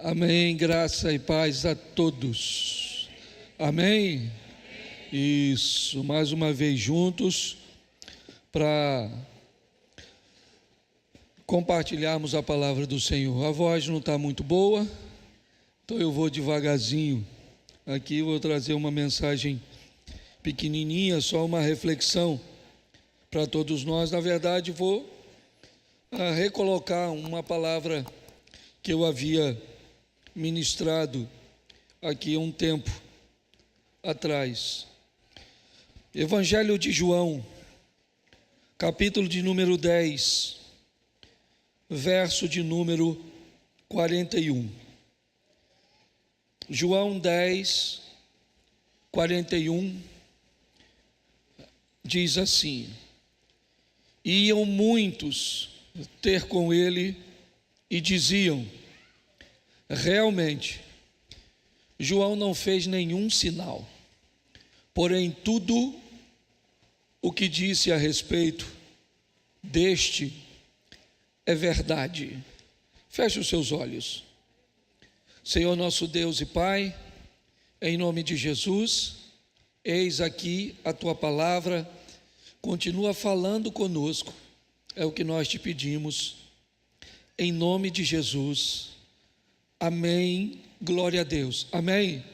Amém, graça e paz a todos. Amém? Isso, mais uma vez juntos para compartilharmos a palavra do Senhor. A voz não está muito boa, então eu vou devagarzinho. Aqui vou trazer uma mensagem pequenininha, só uma reflexão para todos nós. Na verdade, vou recolocar uma palavra que eu havia ministrado aqui há um tempo atrás. Evangelho de João, capítulo de número 10, verso de número 41. João 10, 41, diz assim: iam muitos ter com ele e diziam: realmente, João não fez nenhum sinal, porém tudo o que disse a respeito deste é verdade. Feche os seus olhos. Senhor nosso Deus e Pai, em nome de Jesus, eis aqui a Tua palavra, continua falando conosco, é o que nós te pedimos, em nome de Jesus. Amém, glória a Deus, amém?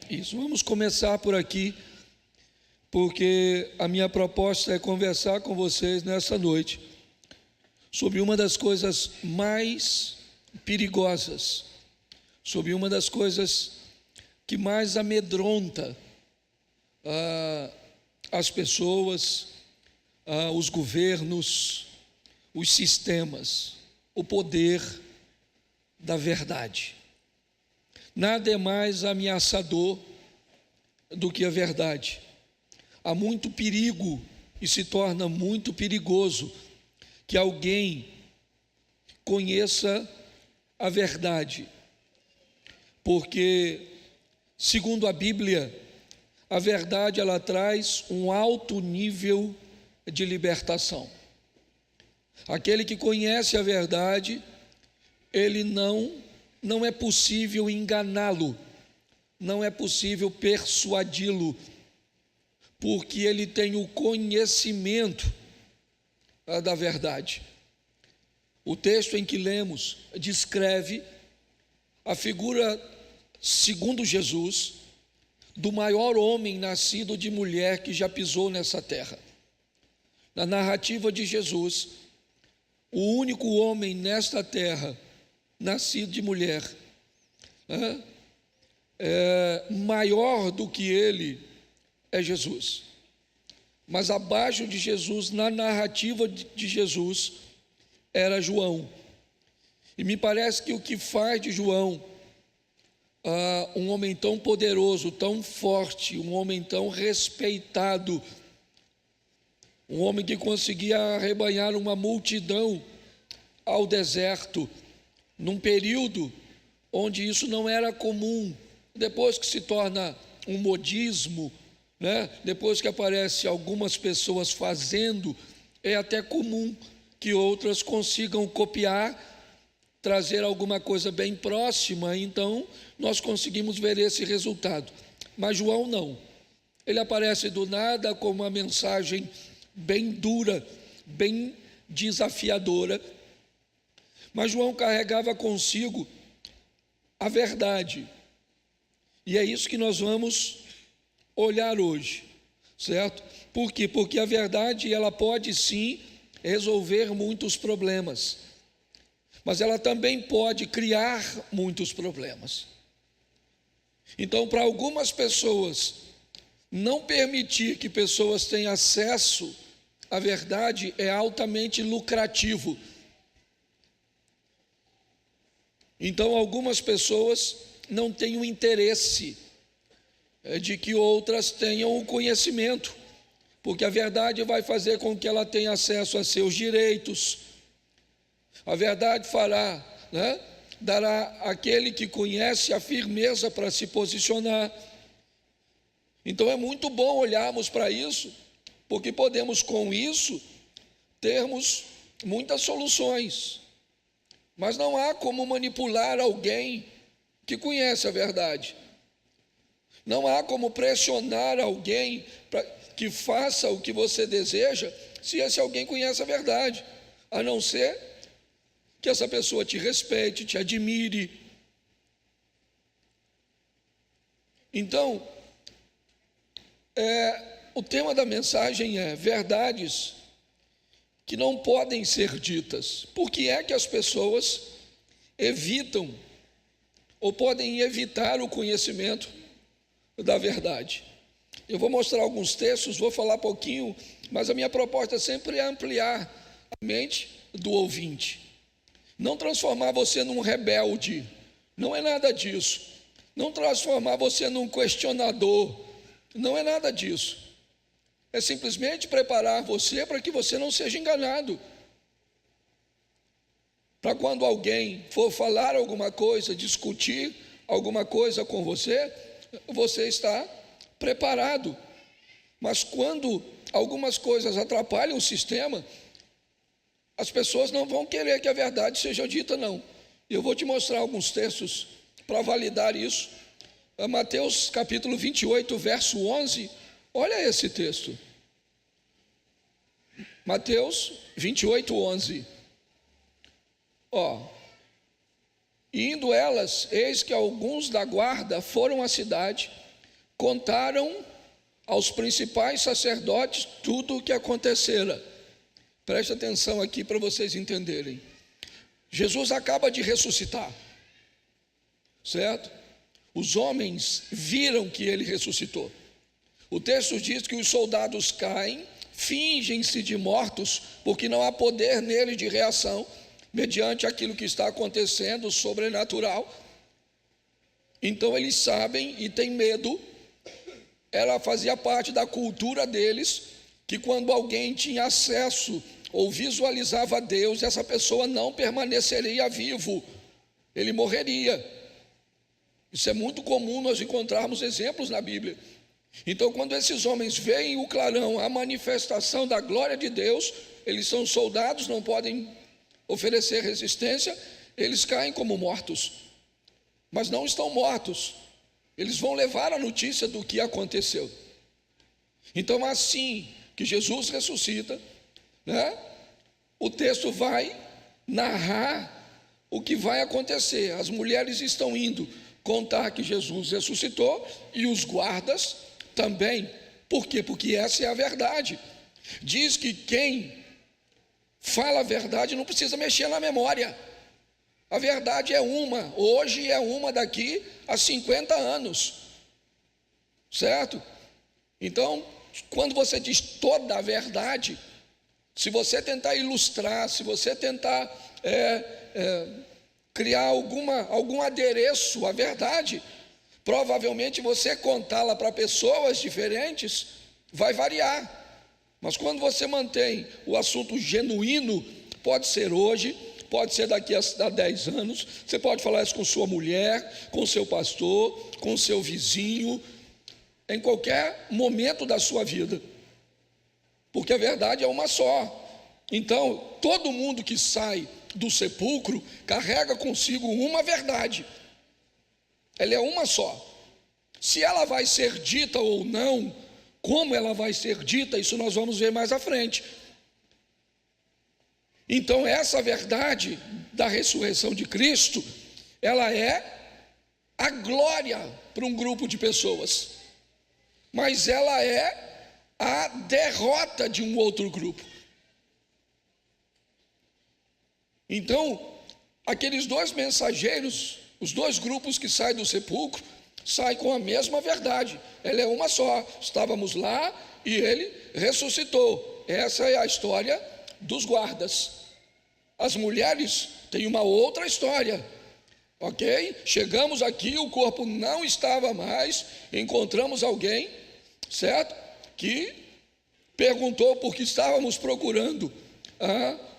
Isso, vamos começar por aqui, porque a minha proposta é conversar com vocês nessa noite sobre uma das coisas mais perigosas, sobre uma das coisas que mais amedronta as pessoas, os governos, os sistemas, o poder da verdade. Nada é mais ameaçador do que a verdade. Há muito perigo e se torna muito perigoso que alguém conheça a verdade, porque, segundo a Bíblia, a verdade ela traz um alto nível de libertação. Aquele que conhece a verdade, ele não é possível enganá-lo, não é possível persuadi-lo, porque ele tem o conhecimento da verdade. O texto em que lemos descreve a figura, segundo Jesus, do maior homem nascido de mulher que já pisou nessa terra. Na narrativa de Jesus, o único homem nesta terra nascido de mulher, maior do que ele é Jesus. Mas abaixo de Jesus, na narrativa de Jesus, era João. E me parece que o que faz de João um homem tão poderoso, tão forte, um homem tão respeitado, um homem que conseguia arrebanhar uma multidão ao deserto, num período onde isso não era comum, depois que se torna um modismo, depois que aparece algumas pessoas fazendo, é até comum que outras consigam copiar, trazer alguma coisa bem próxima, então nós conseguimos ver esse resultado. Mas João não, ele aparece do nada com uma mensagem bem dura, bem desafiadora, mas João carregava consigo a verdade, e é isso que nós vamos olhar hoje, certo? Por quê? Porque a verdade ela pode sim resolver muitos problemas, mas ela também pode criar muitos problemas. Então, para algumas pessoas, não permitir que pessoas tenham acesso à verdade é altamente lucrativo. Então, algumas pessoas não têm o interesse de que outras tenham o conhecimento, porque a verdade vai fazer com que ela tenha acesso a seus direitos. A verdade dará àquele que conhece a firmeza para se posicionar. Então é muito bom olharmos para isso, porque podemos com isso termos muitas soluções. Mas não há como manipular alguém que conhece a verdade. Não há como pressionar alguém para que faça o que você deseja, se esse alguém conhece a verdade, a não ser que essa pessoa te respeite, te admire. Então, o tema da mensagem é verdades que não podem ser ditas. Por que é que as pessoas evitam ou podem evitar o conhecimento da verdade? Eu vou mostrar alguns textos, vou falar pouquinho, mas a minha proposta sempre é ampliar a mente do ouvinte. Não transformar você num rebelde, não é nada disso. Não transformar você num questionador, não é nada disso. É simplesmente preparar você para que você não seja enganado. Para quando alguém for falar alguma coisa, discutir alguma coisa com você, você está preparado. Mas quando algumas coisas atrapalham o sistema, as pessoas não vão querer que a verdade seja dita, não. Eu vou te mostrar alguns textos para validar isso. Mateus capítulo 28, verso 11, olha esse texto. Mateus 28, 11. Indo elas, eis que alguns da guarda foram à cidade, contaram aos principais sacerdotes tudo o que acontecera. Preste atenção aqui para vocês entenderem. Jesus acaba de ressuscitar, certo? Os homens viram que ele ressuscitou. O texto diz que os soldados caem, fingem-se de mortos, porque não há poder neles de reação, mediante aquilo que está acontecendo, sobrenatural. Então eles sabem e têm medo. Ela fazia parte da cultura deles, que quando alguém tinha acesso ou visualizava Deus, essa pessoa não permaneceria vivo, ele morreria. Isso é muito comum nós encontrarmos exemplos na Bíblia. Então, quando esses homens veem o clarão, a manifestação da glória de Deus, eles são soldados, não podem oferecer resistência, eles caem como mortos, mas não estão mortos, eles vão levar a notícia do que aconteceu. Então, assim que Jesus ressuscita, o texto vai narrar o que vai acontecer. As mulheres estão indo contar que Jesus ressuscitou e os guardas também. Por quê? Porque essa é a verdade. Diz que quem fala a verdade não precisa mexer na memória. A verdade é uma, hoje é uma, daqui a 50 anos, certo? Então, quando você diz toda a verdade, se você tentar ilustrar, se você tentar criar algum adereço à verdade, provavelmente você contá-la para pessoas diferentes vai variar. Mas quando você mantém o assunto genuíno, pode ser hoje, pode ser daqui a 10 anos, você pode falar isso com sua mulher, com seu pastor, com seu vizinho, em qualquer momento da sua vida, porque a verdade é uma só. Então, todo mundo que sai do sepulcro carrega consigo uma verdade, ela é uma só. Se ela vai ser dita ou não, como ela vai ser dita, isso nós vamos ver mais à frente. Então, essa verdade da ressurreição de Cristo, ela é a glória para um grupo de pessoas, mas ela é a derrota de um outro grupo. Então, aqueles dois mensageiros, os dois grupos que saem do sepulcro, saem com a mesma verdade, ela é uma só. Estávamos lá e ele ressuscitou. Essa é a história dos guardas. As mulheres têm uma outra história, ok? Chegamos aqui, o corpo não estava mais, encontramos alguém, certo? Que perguntou por que estávamos procurando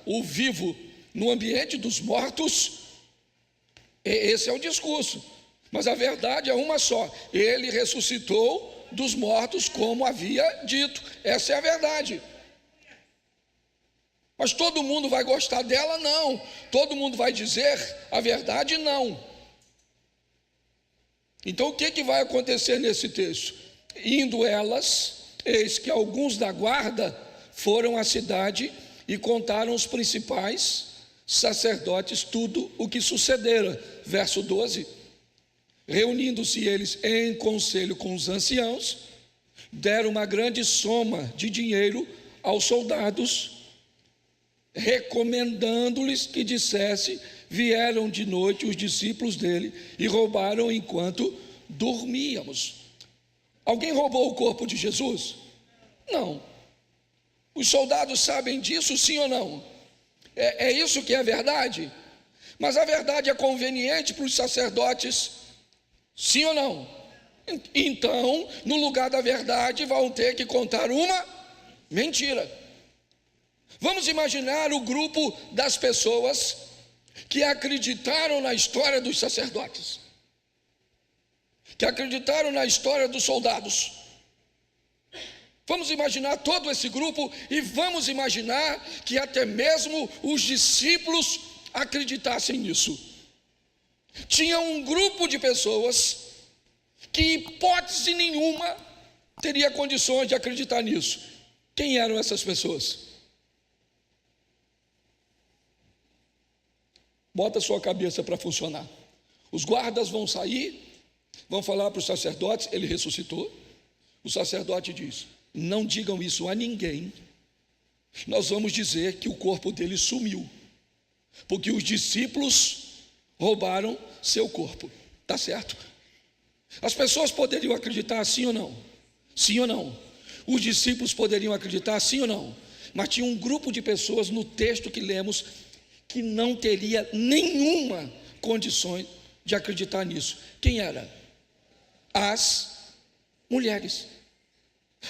o vivo no ambiente dos mortos. Esse é o discurso, mas a verdade é uma só: ele ressuscitou dos mortos, como havia dito. Essa é a verdade. Mas todo mundo vai gostar dela? Não. Todo mundo vai dizer a verdade? Não. Então o que vai acontecer nesse texto? Indo elas, eis que alguns da guarda foram à cidade e contaram aos principais sacerdotes tudo o que sucedera. Verso 12: reunindo-se eles em conselho com os anciãos, deram uma grande soma de dinheiro aos soldados, recomendando-lhes que dissesse: vieram de noite os discípulos dele e roubaram enquanto dormíamos. Alguém roubou o corpo de Jesus? Não. Os soldados sabem disso, sim ou não? É isso que é a verdade? Mas a verdade é conveniente para os sacerdotes, sim ou não? Então, no lugar da verdade, vão ter que contar uma mentira. Vamos imaginar o grupo das pessoas que acreditaram na história dos sacerdotes, que acreditaram na história dos soldados. Vamos imaginar todo esse grupo e vamos imaginar que até mesmo os discípulos acreditassem nisso. Tinha um grupo de pessoas que, em hipótese nenhuma, teria condições de acreditar nisso. Quem eram essas pessoas? Bota a sua cabeça para funcionar. Os guardas vão sair, vão falar para os sacerdotes: ele ressuscitou. O sacerdote diz: não digam isso a ninguém. Nós vamos dizer que o corpo dele sumiu, porque os discípulos roubaram seu corpo. Está certo? As pessoas poderiam acreditar sim ou não? Sim ou não? Os discípulos poderiam acreditar sim ou não? Mas tinha um grupo de pessoas no texto que lemos que não teria nenhuma condições de acreditar nisso. Quem era? As mulheres.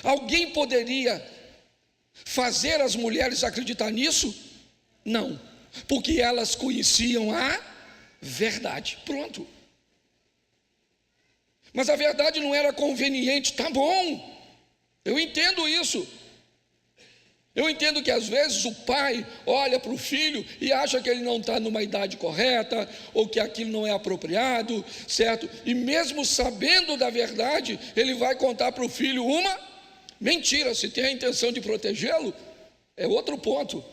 Alguém poderia fazer as mulheres acreditar nisso? Não, porque elas conheciam a verdade. Pronto. Mas a verdade não era conveniente. Tá bom, eu entendo isso. Eu entendo que às vezes o pai olha para o filho e acha que ele não está numa idade correta, ou que aquilo não é apropriado, certo? E mesmo sabendo da verdade, ele vai contar para o filho uma mentira. Se tem a intenção de protegê-lo, é outro ponto.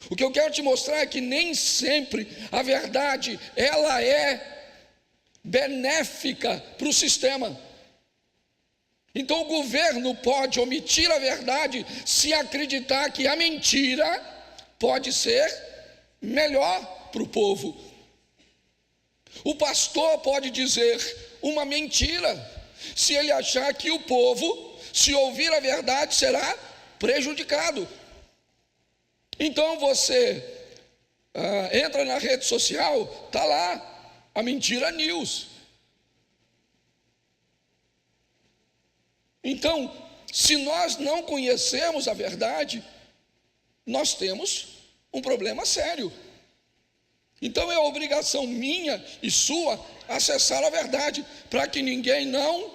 O que eu quero te mostrar é que nem sempre a verdade, ela é benéfica para o sistema. Então o governo pode omitir a verdade se acreditar que a mentira pode ser melhor para o povo. O pastor pode dizer uma mentira se ele achar que o povo, se ouvir a verdade, será prejudicado. Então você entra na rede social, está lá a mentira news. Então, se nós não conhecemos a verdade, nós temos um problema sério. Então é obrigação minha e sua acessar a verdade, para que ninguém não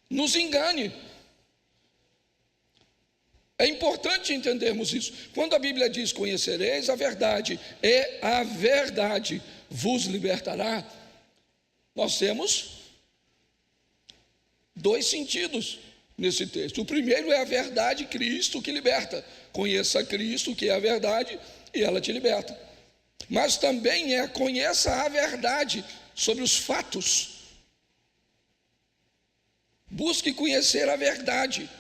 nos engane. É importante entendermos isso. Quando a Bíblia diz: conhecereis a verdade, e a verdade vos libertará, nós temos dois sentidos nesse texto. O primeiro é a verdade, Cristo, que liberta. Conheça Cristo, que é a verdade, e ela te liberta. Mas também conheça a verdade sobre os fatos. Busque conhecer a verdade,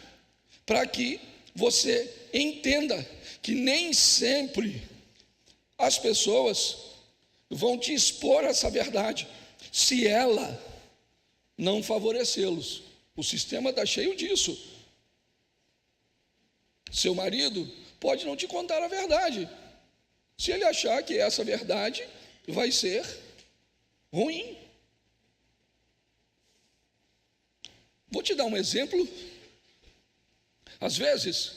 para que você entenda que nem sempre as pessoas vão te expor essa verdade, se ela não favorecê-los. O sistema está cheio disso. Seu marido pode não te contar a verdade, se ele achar que essa verdade vai ser ruim. Vou te dar um exemplo. Às vezes,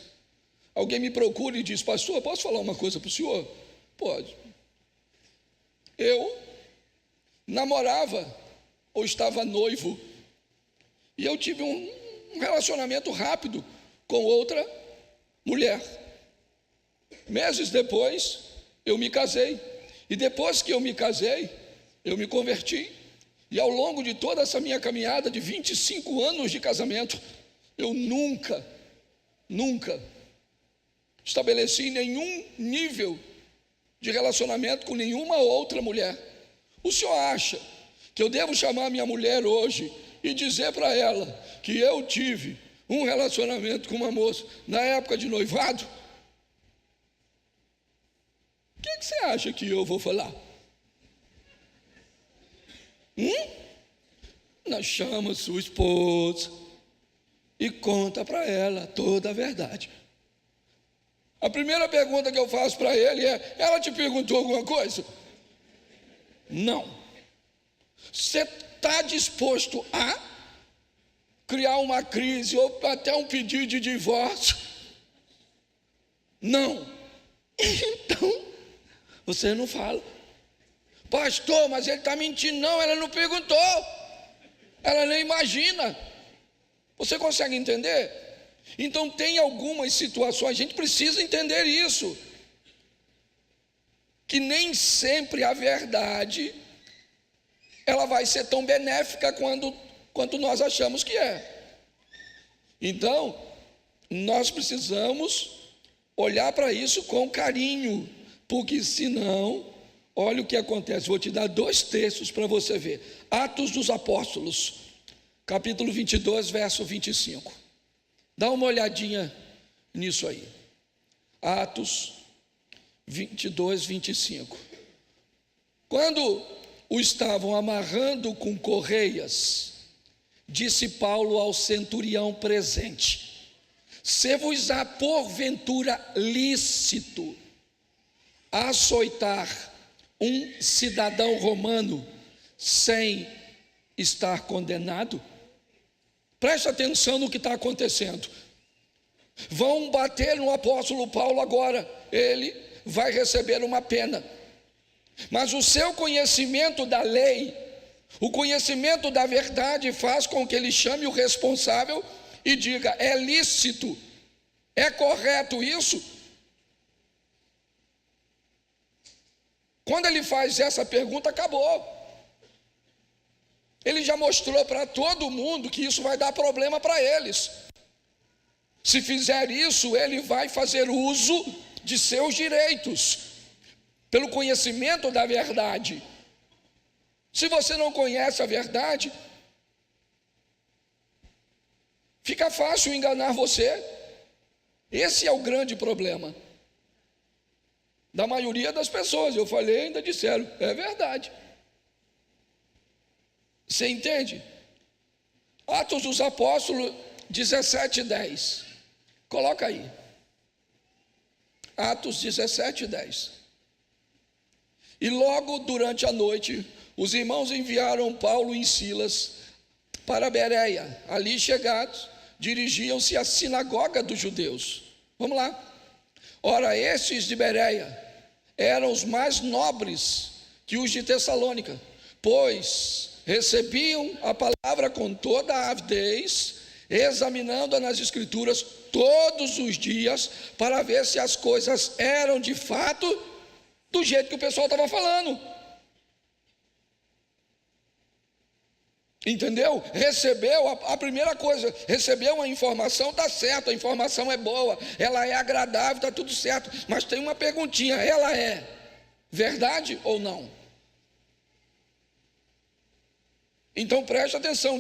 alguém me procura e diz: pastor, posso falar uma coisa para o senhor? Pode. Eu namorava ou estava noivo, e eu tive um relacionamento rápido com outra mulher. Meses depois, eu me casei. E depois que eu me casei, eu me converti. E ao longo de toda essa minha caminhada de 25 anos de casamento, eu nunca estabeleci nenhum nível de relacionamento com nenhuma outra mulher. O senhor acha que eu devo chamar minha mulher hoje e dizer para ela que eu tive um relacionamento com uma moça na época de noivado? O que você acha que eu vou falar? Nós chama sua esposa e conta para ela toda a verdade. A primeira pergunta que eu faço para ele é: ela te perguntou alguma coisa? Não. Você está disposto a criar uma crise ou até um pedido de divórcio? Não. Então, você não fala. Pastor, mas ele está mentindo. Não, ela não perguntou. Ela nem imagina. Você consegue entender? Então tem algumas situações, a gente precisa entender isso, que nem sempre a verdade ela vai ser tão benéfica quanto nós achamos que é. Então nós precisamos olhar para isso com carinho, porque senão, olha o que acontece. Vou te dar 2 textos para você ver. Atos dos Apóstolos, capítulo 22, verso 25. Dá uma olhadinha nisso aí. Atos 22, 25. Quando o estavam amarrando com correias, disse Paulo ao centurião presente: se vos há porventura lícito açoitar um cidadão romano sem estar condenado? Preste atenção no que está acontecendo. Vão bater no apóstolo Paulo agora. Ele vai receber uma pena. Mas o seu conhecimento da lei, o conhecimento da verdade faz com que ele chame o responsável e diga: é lícito, é correto isso? Quando ele faz essa pergunta, acabou. Ele já mostrou para todo mundo que isso vai dar problema para eles. Se fizer isso, ele vai fazer uso de seus direitos, pelo conhecimento da verdade. Se você não conhece a verdade, fica fácil enganar você. Esse é o grande problema da maioria das pessoas. Eu falei, ainda disseram, é verdade. Você entende? Atos dos Apóstolos 17:10. Coloca aí. Atos 17:10. E logo durante a noite, os irmãos enviaram Paulo e Silas para Bereia. Ali chegados, dirigiam-se à sinagoga dos judeus. Vamos lá. Ora, estes de Bereia eram os mais nobres que os de Tessalônica, pois recebiam a palavra com toda a avidez, examinando-a nas escrituras todos os dias, para ver se as coisas eram de fato do jeito que o pessoal estava falando. Entendeu? Recebeu a primeira coisa, recebeu uma informação, está certo, a informação é boa, ela é agradável, está tudo certo, mas tem uma perguntinha: ela é verdade ou não? Então preste atenção,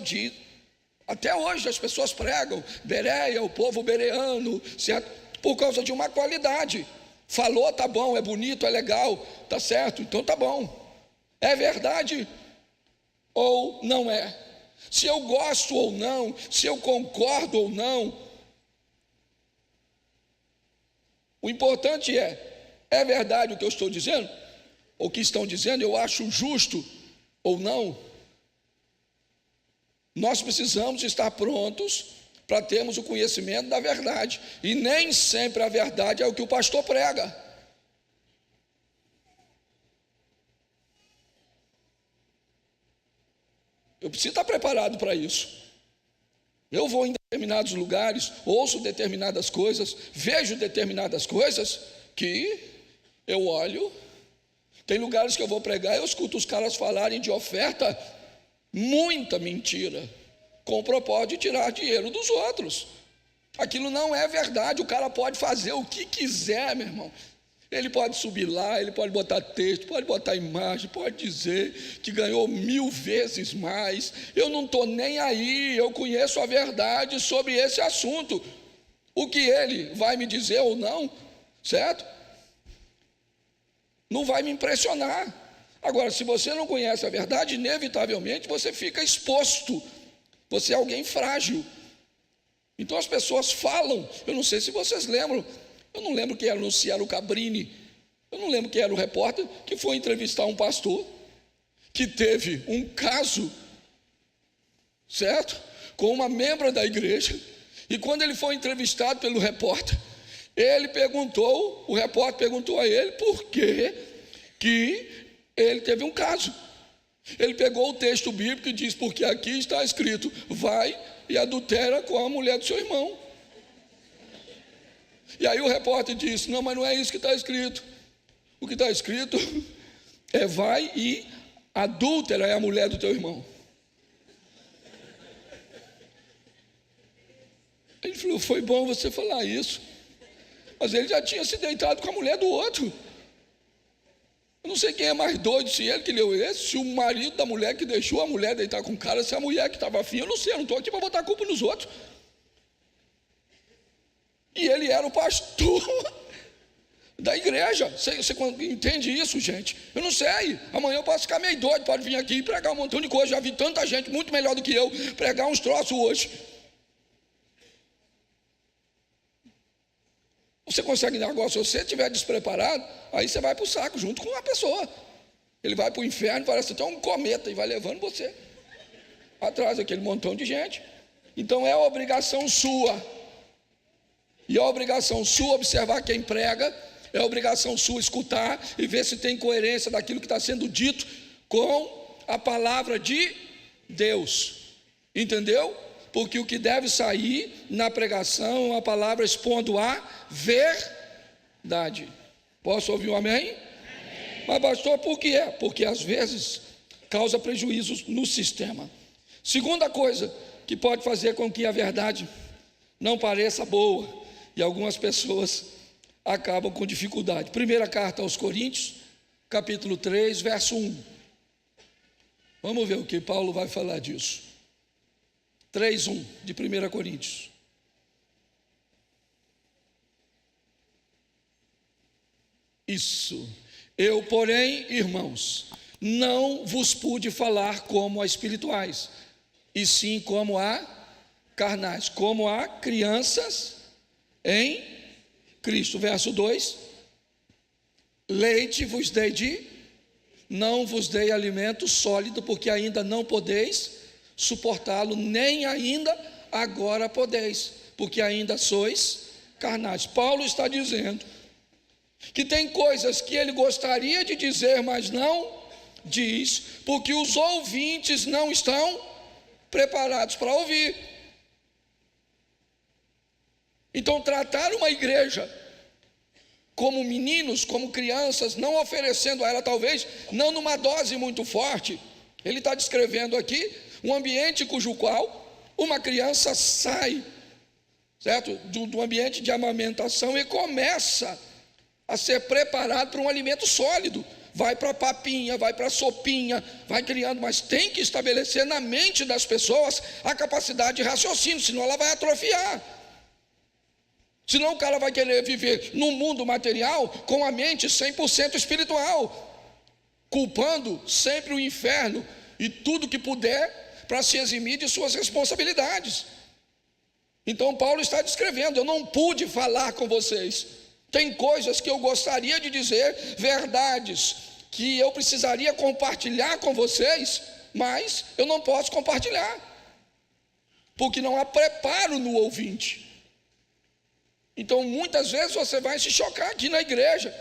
até hoje as pessoas pregam Bereia, o povo bereano, certo? Por causa de uma qualidade. Falou, tá bom, é bonito, é legal, tá certo, então tá bom. É verdade ou não é? Se eu gosto ou não, se eu concordo ou não, o importante é verdade o que eu estou dizendo? O que estão dizendo, eu acho justo ou não? Nós precisamos estar prontos para termos o conhecimento da verdade, e nem sempre a verdade é o que o pastor prega. Eu preciso estar preparado para isso. Eu vou em determinados lugares, ouço determinadas coisas, vejo determinadas coisas que eu olho. Tem lugares que eu vou pregar, eu escuto os caras falarem de oferta muita mentira, com o propósito de tirar dinheiro dos outros. Aquilo não é verdade. O cara pode fazer o que quiser, meu irmão. Ele pode subir lá, ele pode botar texto, pode botar imagem, pode dizer que ganhou 1000 vezes mais. Eu não estou nem aí, eu conheço a verdade sobre esse assunto. O que ele vai me dizer ou não, certo? Não vai me impressionar. Agora, se você não conhece a verdade, inevitavelmente você fica exposto. Você é alguém frágil. Então as pessoas falam. Eu não sei se vocês lembram. Eu não lembro quem era, se era o Cabrini. Eu não lembro quem era o repórter que foi entrevistar um pastor que teve um caso, certo? Com uma membra da igreja. E quando ele foi entrevistado pelo repórter, o repórter perguntou a ele por que ele teve um caso. Ele pegou o texto bíblico e disse: porque aqui está escrito, vai e adultera com a mulher do seu irmão. E aí o repórter disse: não, mas não é isso que está escrito. O que está escrito é: vai e adúltera é a mulher do teu irmão. Ele falou: foi bom você falar isso, mas ele já tinha se deitado com a mulher do outro. Eu não sei quem é mais doido, se ele que leu esse, se o marido da mulher que deixou a mulher deitar com o cara, se a mulher que estava afim. Eu não sei, eu não estou aqui para botar a culpa nos outros. E ele era o pastor da igreja. Você entende isso, gente? Eu não sei. Amanhã eu posso ficar meio doido, pode vir aqui e pregar um montão de coisa. Já vi tanta gente muito melhor do que eu pregar uns troços hoje. Você consegue negócio, se você estiver despreparado, aí você vai para o saco junto com a pessoa. Ele vai para o inferno, parece até um cometa e vai levando você atrás daquele montão de gente. Então é obrigação sua. E é obrigação sua observar quem prega, é obrigação sua escutar e ver se tem coerência daquilo que está sendo dito com a palavra de Deus. Entendeu? Porque o que deve sair na pregação é uma palavra expondo a verdade. Posso ouvir um amém? Amém. Mas pastor, por que é? Porque às vezes causa prejuízos no sistema. Segunda coisa que pode fazer com que a verdade não pareça boa, e algumas pessoas acabam com dificuldade. Primeira carta aos Coríntios, capítulo 3, verso 1. Vamos ver o que Paulo vai falar disso. 3:1 de 1 Coríntios. Isso. Eu, porém, irmãos, não vos pude falar como a espirituais, e sim como a carnais, como a crianças em Cristo. Verso 2: leite vos dei não vos dei alimento sólido, porque ainda não podeis suportá-lo, nem ainda agora podeis, porque ainda sois carnais. Paulo está dizendo que tem coisas que ele gostaria de dizer, mas não diz, porque os ouvintes não estão preparados para ouvir. Então, tratar uma igreja como meninos, como crianças, não oferecendo a ela, talvez, não numa dose muito forte. Ele está descrevendo aqui um ambiente cujo qual uma criança sai, certo? Do ambiente de amamentação e começa a ser preparado para um alimento sólido. Vai para a papinha, vai para a sopinha, vai criando, mas tem que estabelecer na mente das pessoas a capacidade de raciocínio, senão ela vai atrofiar. Senão o cara vai querer viver no mundo material com a mente 100% espiritual, culpando sempre o inferno e tudo que puder para se eximir de suas responsabilidades. Então Paulo está descrevendo: eu não pude falar com vocês, tem coisas que eu gostaria de dizer, verdades que eu precisaria compartilhar com vocês, mas eu não posso compartilhar, porque não há preparo no ouvinte. Então muitas vezes você vai se chocar aqui na igreja,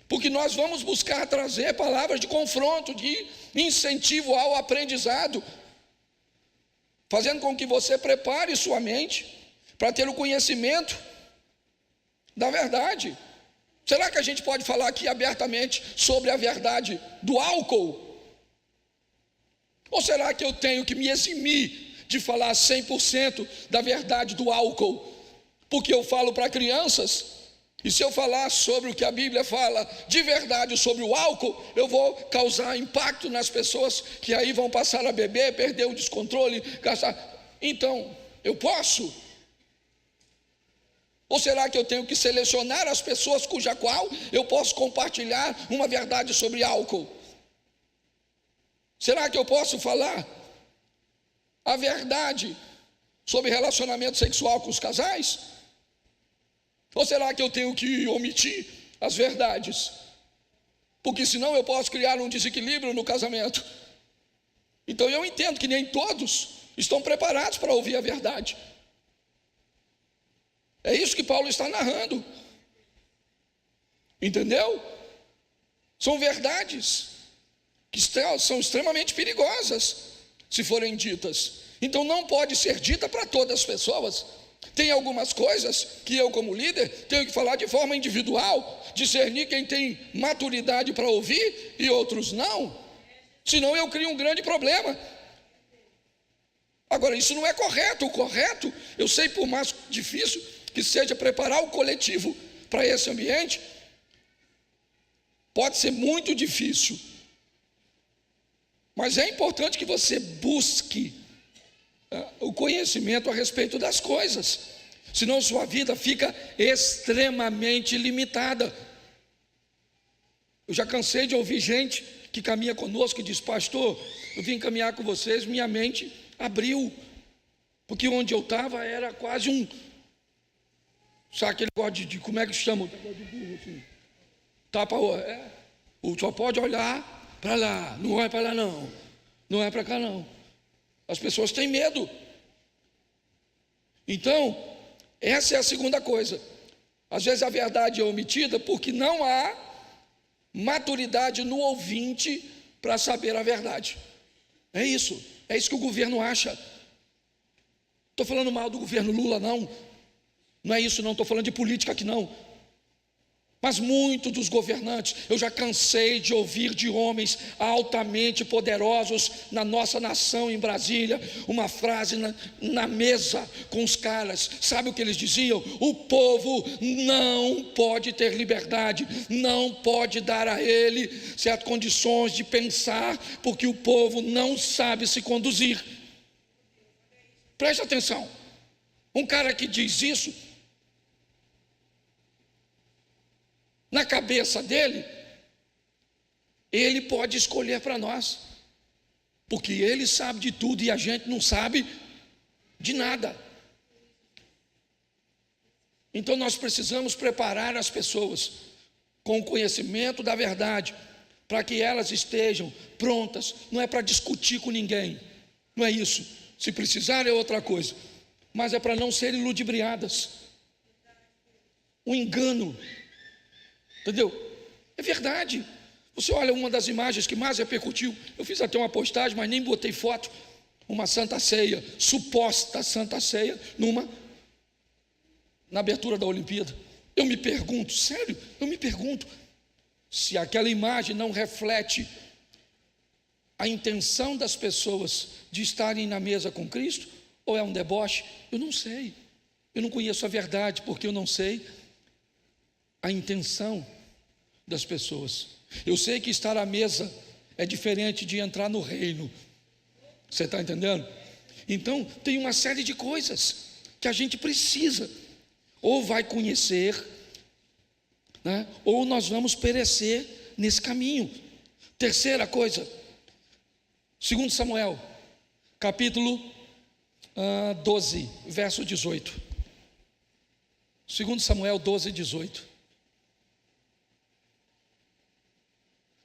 porque nós vamos buscar trazer palavras de confronto, de incentivo ao aprendizado, fazendo com que você prepare sua mente para ter o conhecimento da verdade. Será que a gente pode falar aqui abertamente sobre a verdade do álcool? Ou será que eu tenho que me eximir de falar 100% da verdade do álcool? Porque eu falo para crianças, e se eu falar sobre o que a Bíblia fala de verdade sobre o álcool, eu vou causar impacto nas pessoas que aí vão passar a beber, perder o descontrole, gastar. Então, eu posso? Ou será que eu tenho que selecionar as pessoas cuja qual eu posso compartilhar uma verdade sobre álcool? Será que eu posso falar a verdade sobre relacionamento sexual com os casais? Ou será que eu tenho que omitir as verdades? Porque senão eu posso criar um desequilíbrio no casamento. Então eu entendo que nem todos estão preparados para ouvir a verdade. É isso que Paulo está narrando. Entendeu? São verdades que são extremamente perigosas se forem ditas. Então não pode ser dita para todas as pessoas. Tem algumas coisas que eu, como líder, tenho que falar de forma individual, discernir quem tem maturidade para ouvir e outros não, senão eu crio um grande problema. Agora, isso não é correto. O correto, eu sei, por mais difícil que seja preparar o coletivo para esse ambiente, pode ser muito difícil, mas é importante que você busque o conhecimento a respeito das coisas, senão sua vida fica extremamente limitada. Eu já cansei de ouvir gente que caminha conosco e diz: pastor, eu vim caminhar com vocês, minha mente abriu, porque onde eu estava era quase um, sabe aquele negócio de como é que chama? Tapa, só pode olhar para lá, não olha para lá não, não é para cá não. As pessoas têm medo. Então, essa é a segunda coisa. Às vezes a verdade é omitida porque não há maturidade no ouvinte para saber a verdade. É isso que o governo acha. Estou falando mal do governo Lula, não. Não é isso não, estou falando de política aqui não. Mas muitos dos governantes, eu já cansei de ouvir de homens altamente poderosos na nossa nação em Brasília, uma frase na mesa com os caras, sabe o que eles diziam? O povo não pode ter liberdade, não pode dar a ele certas condições de pensar, porque o povo não sabe se conduzir. Preste atenção, um cara que diz isso, na cabeça dele, ele pode escolher para nós, porque ele sabe de tudo e a gente não sabe de nada. Então nós precisamos preparar as pessoas com o conhecimento da verdade, para que elas estejam prontas. Não é para discutir com ninguém, não é isso. Se precisar é outra coisa, mas é para não serem ludibriadas. O engano, entendeu? É verdade. Você olha uma das imagens que mais repercutiu, eu fiz até uma postagem, mas nem botei foto, uma santa ceia, suposta santa ceia, na abertura da Olimpíada. Eu me pergunto, sério, se aquela imagem não reflete a intenção das pessoas de estarem na mesa com Cristo, ou é um deboche? Eu não sei, eu não conheço a verdade, porque eu não sei a intenção das pessoas. Eu sei que estar à mesa é diferente de entrar no reino. Você está entendendo? Então tem uma série de coisas que a gente precisa, ou vai conhecer, né, ou nós vamos perecer nesse caminho. Terceira coisa, 2 Samuel capítulo 12, verso 18. 2 Samuel 12, 18.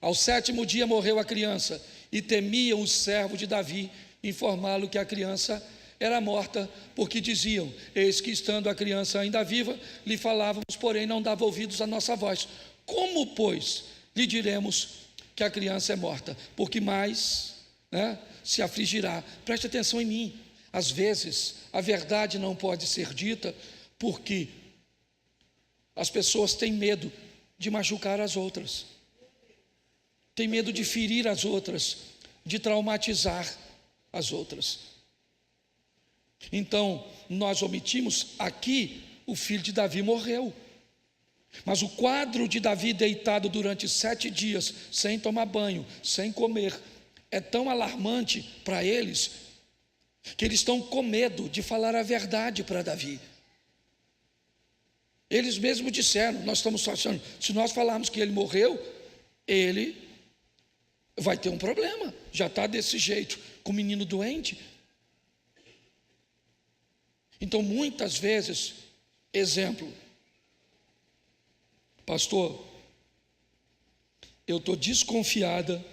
Ao 7º dia morreu a criança, e temiam os servos de Davi informá-lo que a criança era morta, porque diziam: eis que estando a criança ainda viva, lhe falávamos, porém não dava ouvidos à nossa voz. Como, pois, lhe diremos que a criança é morta? Porque mais se afligirá. Preste atenção em mim. Às vezes a verdade não pode ser dita porque as pessoas têm medo de machucar as outras, tem medo de ferir as outras, de traumatizar as outras. Então, nós omitimos aqui, o filho de Davi morreu. Mas o quadro de Davi deitado durante 7 dias, sem tomar banho, sem comer, é tão alarmante para eles, que eles estão com medo de falar a verdade para Davi. Eles mesmos disseram: nós estamos achando, se nós falarmos que ele morreu, ele vai ter um problema, já está desse jeito, com o menino doente. Então muitas vezes, exemplo, pastor, eu estou desconfiada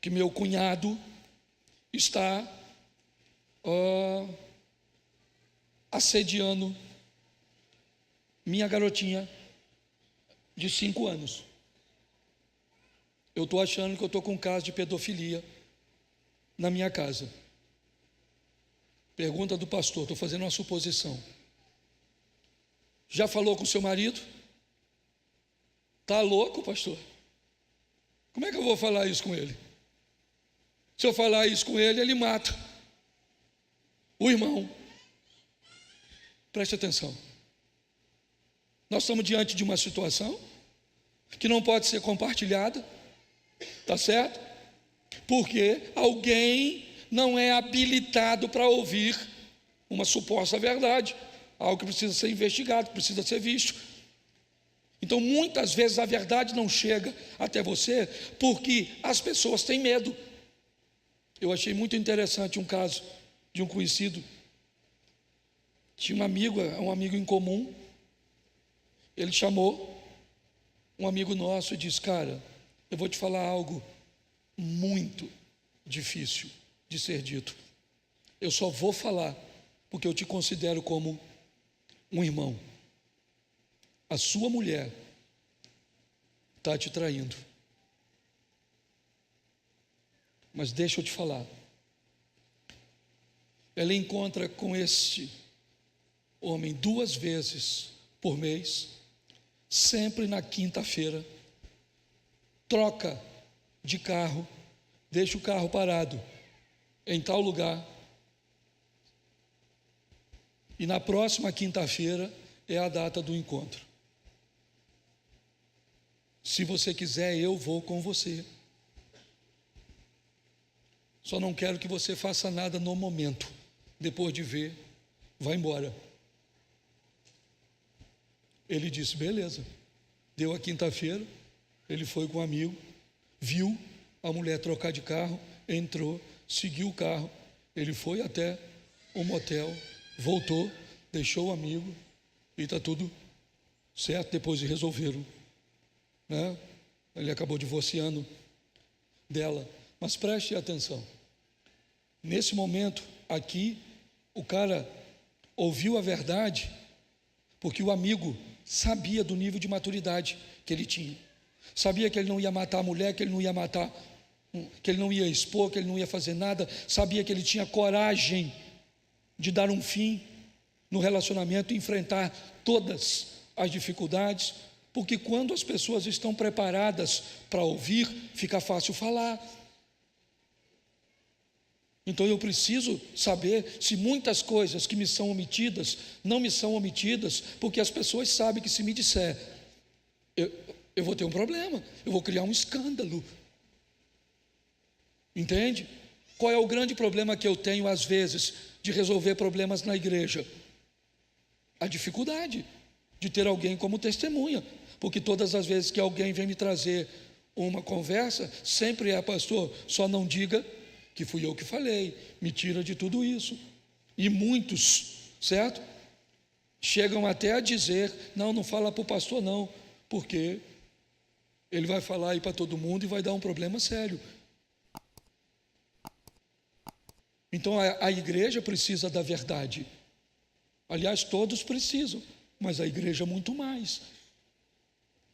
que meu cunhado está assediando minha garotinha de 5 anos. Eu estou achando que eu estou com um caso de pedofilia na minha casa. Pergunta do pastor, estou fazendo uma suposição. Já falou com seu marido? Está louco, pastor? Como é que eu vou falar isso com ele? Se eu falar isso com ele, ele mata o irmão. Preste atenção. Nós estamos diante de uma situação que não pode ser compartilhada, tá certo? Porque alguém não é habilitado para ouvir uma suposta verdade, algo que precisa ser investigado, que precisa ser visto. Então, muitas vezes a verdade não chega até você porque as pessoas têm medo. Eu achei muito interessante um caso de um conhecido. Tinha um amigo em comum. Ele chamou um amigo nosso e disse: cara, eu vou te falar algo muito difícil de ser dito. Eu só vou falar porque eu te considero como um irmão. A sua mulher está te traindo. Mas deixa eu te falar. Ela encontra com este homem 2 vezes por mês, sempre na quinta-feira, troca de carro, deixa o carro parado em tal lugar, e na próxima quinta-feira é a data do encontro. Se você quiser, eu vou com você. Só não quero que você faça nada no momento. Depois de ver, vai embora. Ele disse: beleza. Deu a quinta-feira, ele foi com um amigo, viu a mulher trocar de carro, entrou, seguiu o carro, ele foi até o motel, voltou, deixou o amigo e está tudo certo. Depois de resolveram, né? Ele acabou divorciando dela. Mas preste atenção, nesse momento aqui, o cara ouviu a verdade porque o amigo sabia do nível de maturidade que ele tinha, sabia que ele não ia matar a mulher, que ele não ia matar, que ele não ia expor, que ele não ia fazer nada, sabia que ele tinha coragem de dar um fim no relacionamento e enfrentar todas as dificuldades, porque quando as pessoas estão preparadas para ouvir, fica fácil falar. Então eu preciso saber se muitas coisas que me são omitidas, não me são omitidas, porque as pessoas sabem que se me disser, eu vou ter um problema, eu vou criar um escândalo. Entende? Qual é o grande problema que eu tenho às vezes de resolver problemas na igreja? A dificuldade de ter alguém como testemunha, porque todas as vezes que alguém vem me trazer uma conversa, sempre é: pastor, só não diga que fui eu que falei, me tira de tudo isso. E muitos, certo? Chegam até a dizer: não fala para o pastor não, porque ele vai falar aí para todo mundo e vai dar um problema sério. Então a igreja precisa da verdade. Aliás, todos precisam, mas a igreja muito mais.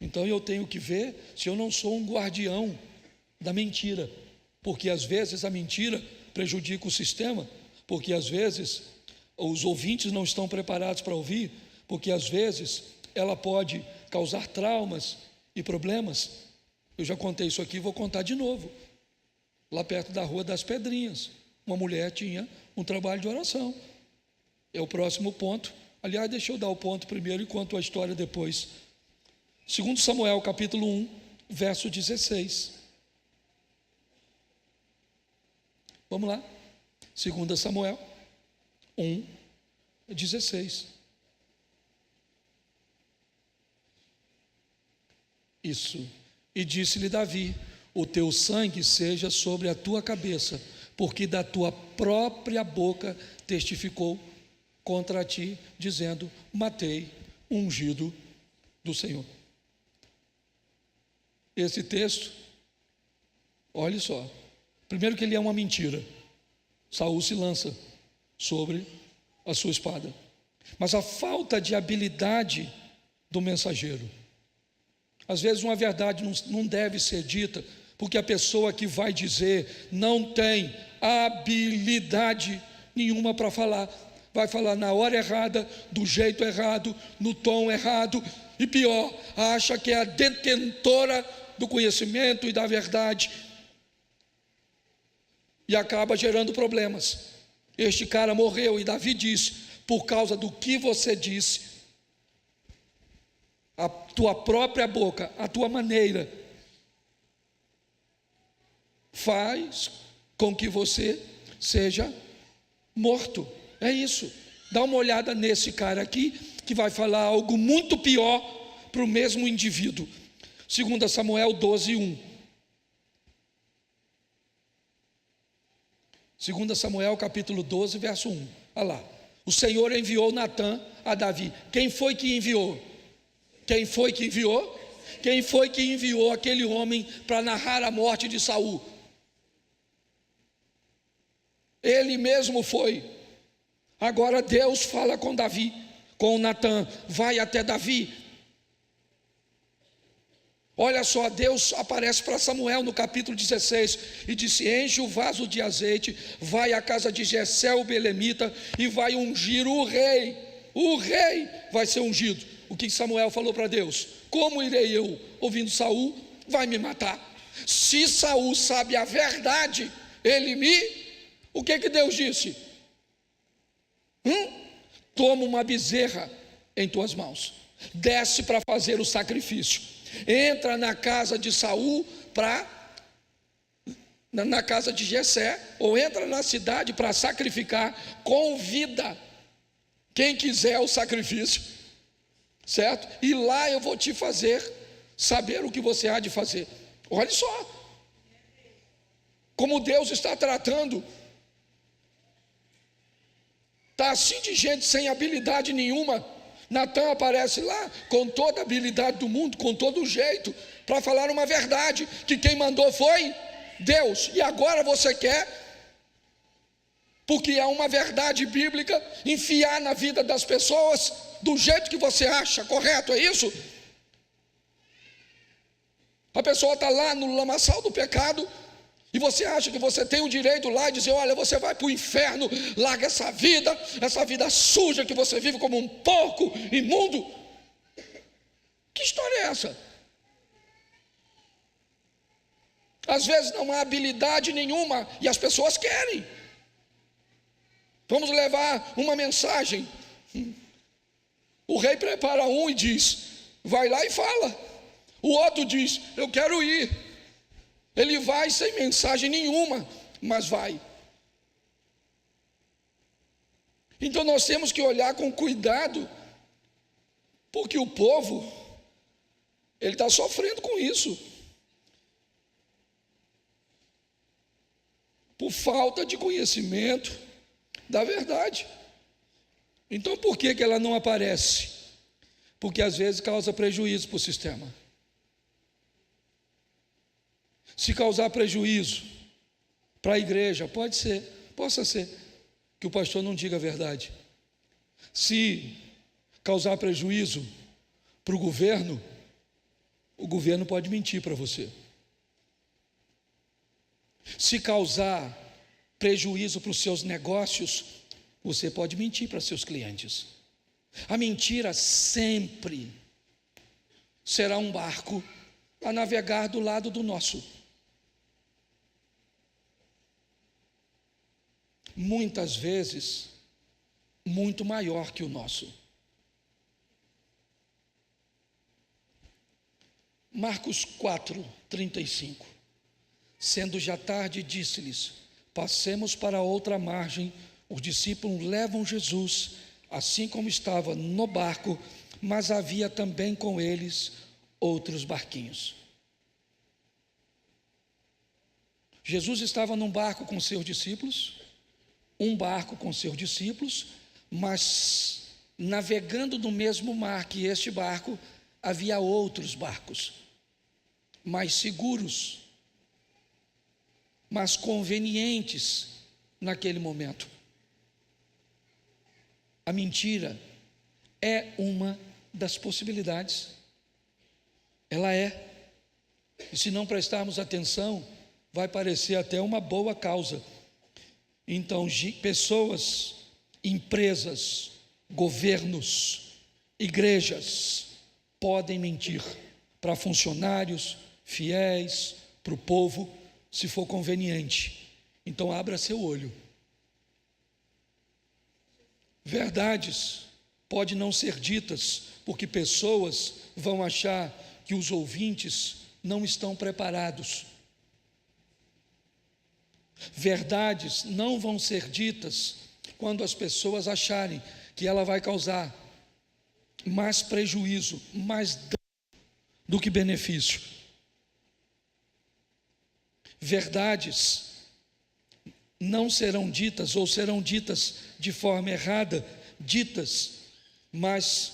Então eu tenho que ver se eu não sou um guardião da mentira, porque às vezes a mentira prejudica o sistema, porque às vezes os ouvintes não estão preparados para ouvir, porque às vezes ela pode causar traumas e problemas. Eu já contei isso aqui, vou contar de novo. lá perto da Rua das Pedrinhas. Uma mulher tinha um trabalho de oração. É o próximo ponto. Aliás, deixa eu dar o ponto primeiro e conto a história depois. 2 Samuel, capítulo 1, verso 16. Vamos lá. 2 Samuel 1, 16. Isso. E disse-lhe Davi: o teu sangue seja sobre a tua cabeça, porque da tua própria boca testificou contra ti, dizendo: matei o ungido do Senhor. Esse texto, olha só, primeiro que ele é uma mentira. Saul se lança sobre a sua espada, mas a falta de habilidade do mensageiro. Às vezes uma verdade não deve ser dita, porque a pessoa que vai dizer não tem habilidade nenhuma para falar. Vai falar na hora errada, do jeito errado, no tom errado, e pior, acha que é a detentora do conhecimento e da verdade, e acaba gerando problemas. Este cara morreu, e Davi disse: por causa do que você disse, a tua própria boca, a tua maneira, faz com que você seja morto. É isso. Dá uma olhada nesse cara aqui, que vai falar algo muito pior para o mesmo indivíduo. 2 Samuel 12, 1. 2 Samuel capítulo 12, verso 1. Olha lá. O Senhor enviou Natã a Davi. Quem foi que enviou? Quem foi que enviou? Quem foi que enviou aquele homem para narrar a morte de Saul? Ele mesmo foi. Agora Deus fala com Davi, com Natã: vai até Davi. Olha só, Deus aparece para Samuel no capítulo 16 e disse: enche o vaso de azeite, vai à casa de Jessé o belemita e vai ungir o rei. O rei vai ser ungido. O que Samuel falou para Deus? Como irei eu, ouvindo Saul, vai me matar? Se Saul sabe a verdade, ele me... O que Deus disse? Toma uma bezerra em tuas mãos, desce para fazer o sacrifício, entra na casa de Saul, na casa de Jessé, ou entra na cidade para sacrificar, convida quem quiser o sacrifício, certo? E lá eu vou te fazer saber o que você há de fazer. Olha só como Deus está tratando. Está assim de gente sem habilidade nenhuma. Natã aparece lá com toda a habilidade do mundo, com todo o jeito, para falar uma verdade, que quem mandou foi Deus. E agora você quer, porque é uma verdade bíblica, enfiar na vida das pessoas do jeito que você acha correto, é isso? A pessoa está lá no lamaçal do pecado, e você acha que você tem o direito lá de dizer: olha, você vai para o inferno, larga essa vida suja que você vive como um porco imundo. Que história é essa? Às vezes não há habilidade nenhuma e as pessoas querem. Vamos levar uma mensagem. O rei prepara um e diz: vai lá e fala. O outro diz: eu quero ir. Ele vai sem mensagem nenhuma, mas vai. Então nós temos que olhar com cuidado, porque o povo, ele está sofrendo com isso, por falta de conhecimento da verdade. Então por que ela não aparece? Porque às vezes causa prejuízo para o sistema. Se causar prejuízo para a igreja, possa ser que o pastor não diga a verdade. Se causar prejuízo para o governo pode mentir para você. Se causar prejuízo para os seus negócios, você pode mentir para seus clientes. A mentira sempre será um barco a navegar do lado do nosso. muitas vezes muito maior que o nosso. Marcos 4:35. Sendo já tarde, disse-lhes: passemos para outra margem. Os discípulos levam Jesus, assim como estava no barco, mas havia também com eles outros barquinhos. Jesus estava num barco com seus discípulos, um barco com seus discípulos, mas navegando no mesmo mar que este barco, havia outros barcos, mais seguros, mas convenientes naquele momento. A mentira é uma das possibilidades. Ela é. E se não prestarmos atenção, vai parecer até uma boa causa. Então, pessoas, empresas, governos, igrejas podem mentir para funcionários, fiéis, para o povo, se for conveniente. Então, abra seu olho. Verdades podem não ser ditas, porque pessoas vão achar que os ouvintes não estão preparados. Verdades não vão ser ditas quando as pessoas acharem que ela vai causar mais prejuízo, mais dano do que benefício. Verdades não serão ditas ou serão ditas de forma errada, mas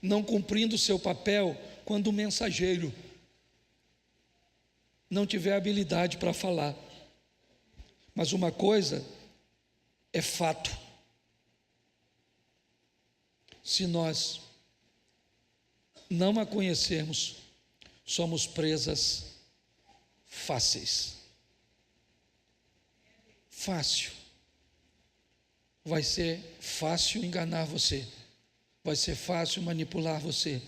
não cumprindo o seu papel quando o mensageiro não tiver habilidade para falar. Mas uma coisa é fato: se nós não a conhecermos, somos presas fáceis. Fácil. Vai ser fácil enganar você. Vai ser fácil manipular você.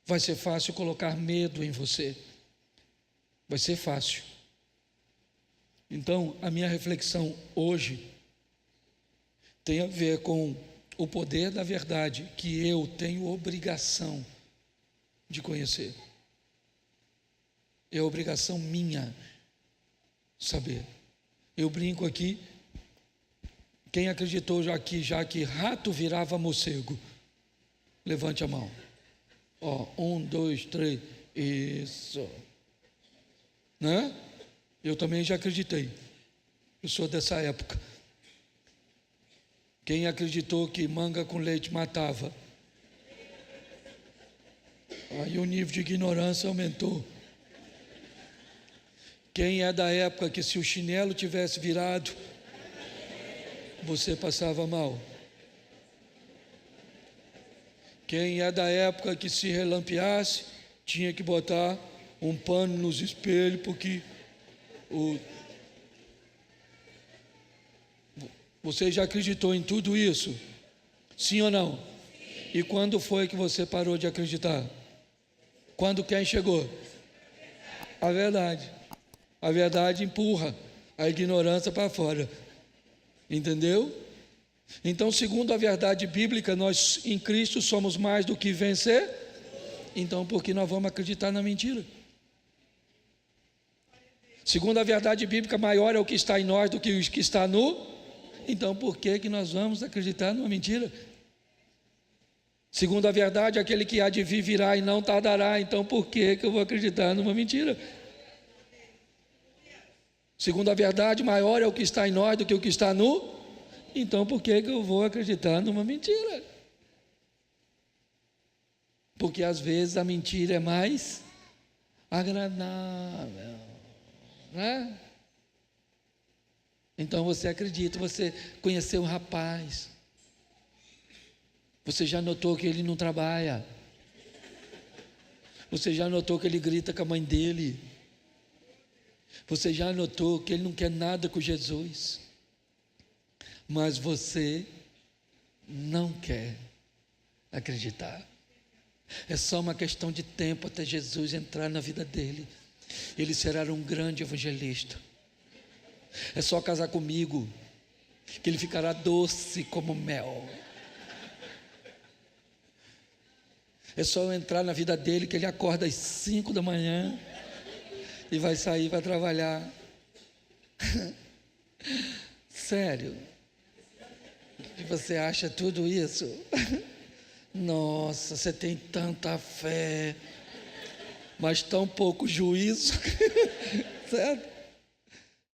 Vai ser fácil colocar medo em você. Vai ser fácil. Então, a minha reflexão hoje tem a ver com o poder da verdade que eu tenho obrigação de conhecer. É obrigação minha saber. Eu brinco aqui, quem acreditou já que rato virava morcego? Levante a mão. 1, 2, 3, isso. Né? Eu também já acreditei. Eu sou dessa época. Quem acreditou que manga com leite matava? Aí o nível de ignorância aumentou. Quem é da época que se o chinelo tivesse virado, você passava mal? Quem é da época que se relampeasse, tinha que botar um pano nos espelhos, porque você já acreditou em tudo isso? Sim ou não? E quando foi que você parou de acreditar? Quando quem chegou? A verdade. A verdade empurra a ignorância para fora. Entendeu? Então, segundo a verdade bíblica, nós em Cristo somos mais do que vencer. Então, por que nós vamos acreditar na mentira? Segundo a verdade bíblica, maior é o que está em nós do que o que está no. Então, por que nós vamos acreditar numa mentira? Segundo a verdade, aquele que há de vir virá e não tardará. Então, por que eu vou acreditar numa mentira? Segundo a verdade, maior é o que está em nós do que o que está no. Então, por que eu vou acreditar numa mentira? Porque às vezes a mentira é mais agradável, né? Então você acredita, você conheceu o rapaz, você já notou que ele não trabalha, você já notou que ele grita com a mãe dele, você já notou que ele não quer nada com Jesus, mas você não quer acreditar. É só uma questão de tempo até Jesus entrar na vida dele. Ele será um grande evangelista. É só casar comigo, que ele ficará doce como mel. É só eu entrar na vida dele, que ele acorda às 5 da manhã e vai sair para trabalhar. Sério? E você acha tudo isso? Nossa, você tem tanta fé, mas tão pouco juízo. Certo?